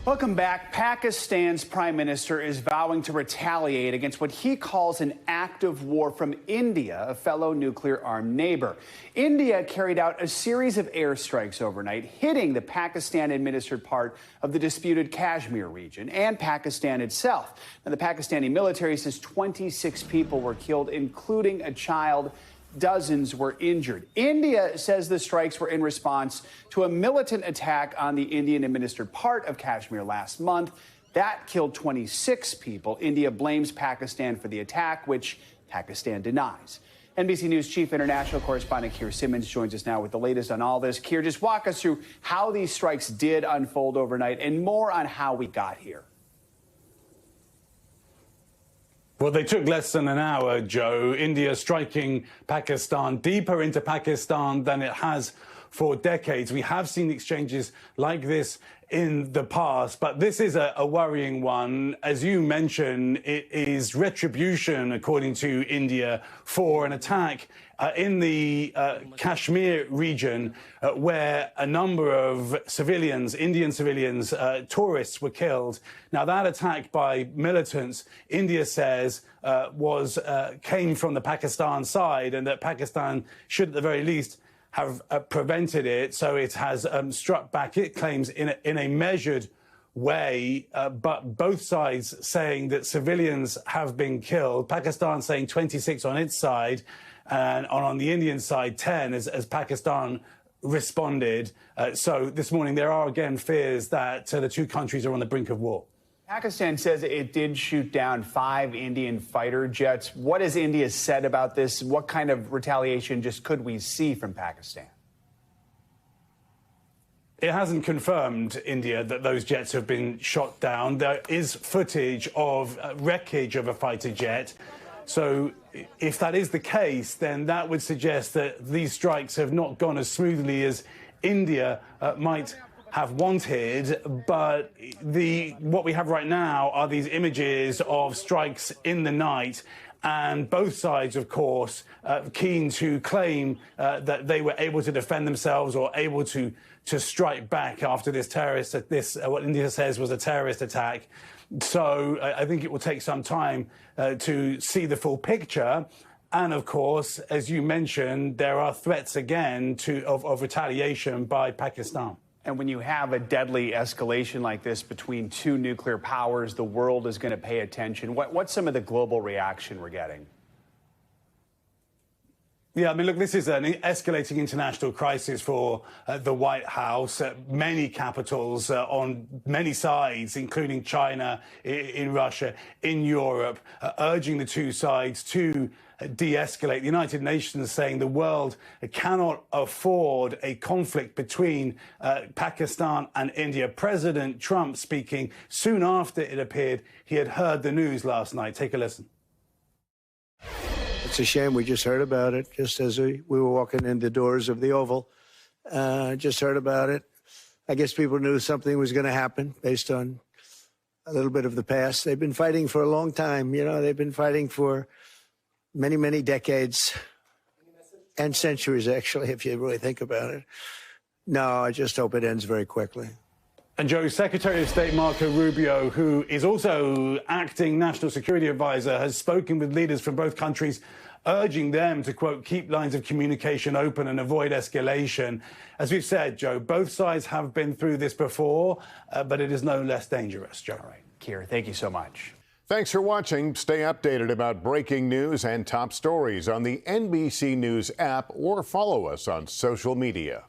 Welcome back. Pakistan's prime minister is vowing to retaliate against what he calls an act of war from India, a fellow nuclear-armed neighbor. India carried out a series of airstrikes overnight, hitting the Pakistan-administered part of the disputed Kashmir region and Pakistan itself. Now, the Pakistani military says 26 people were killed, including a child. Dozens were injured. India says the strikes were in response to a militant attack on the Indian-administered part of Kashmir last month. That killed 26 people. India blames Pakistan for the attack, which Pakistan denies. NBC News chief international correspondent Keir Simmons joins us now with the latest on all this. Keir, just walk us through how these strikes did unfold overnight and more on how we got here. Well, they took less than an hour, Joe. India striking Pakistan deeper into Pakistan than it has for decades. We have seen exchanges like this in the past, but this is a worrying one. As you mentioned, it is retribution, according to India, for an attack in the Kashmir region where a number of civilians, Indian civilians, tourists were killed. Now, that attack by militants, India says, came from the Pakistan side, and that Pakistan should, at the very least, have prevented it. So it has struck back, it claims, in a measured way, but both sides saying that civilians have been killed. Pakistan saying 26 on its side, and on the Indian side, 10 as Pakistan responded. So this morning, there are again fears that the two countries are on the brink of war. Pakistan says it did shoot down 5 Indian fighter jets. What has India said about this? What kind of retaliation just could we see from Pakistan? It hasn't confirmed, India, that those jets have been shot down. There is footage of wreckage of a fighter jet. So if that is the case, then that would suggest that these strikes have not gone as smoothly as India might have wanted. But what we have right now are these images of strikes in the night, and both sides, of course, keen to claim that they were able to defend themselves or able to strike back after this what India says was a terrorist attack. So I think it will take some time to see the full picture. And of course, as you mentioned, there are threats again of retaliation by Pakistan. And when you have a deadly escalation like this between two nuclear powers, the world is going to pay attention. What's some of the global reaction we're getting? Yeah, I mean, look, this is an escalating international crisis for the White House. Many capitals on many sides, including China, in Russia, in Europe, urging the two sides to de-escalate. The United Nations saying the world cannot afford a conflict between Pakistan and India. President Trump speaking soon after it appeared he had heard the news last night. Take a listen. It's a shame we just heard about it, just as we were walking in the doors of the Oval. Just heard about it. I guess people knew something was going to happen based on a little bit of the past. They've been fighting for a long time. You know, they've been fighting for many, many decades and centuries, actually, if you really think about it. No, I just hope it ends very quickly. And Joe, Secretary of State Marco Rubio, who is also acting National Security Advisor, has spoken with leaders from both countries, urging them to, quote, keep lines of communication open and avoid escalation. As we've said, Joe, both sides have been through this before, but it is no less dangerous, Joe. All right, Keir, thank you so much. Thanks for watching. Stay updated about breaking news and top stories on the NBC News app or follow us on social media.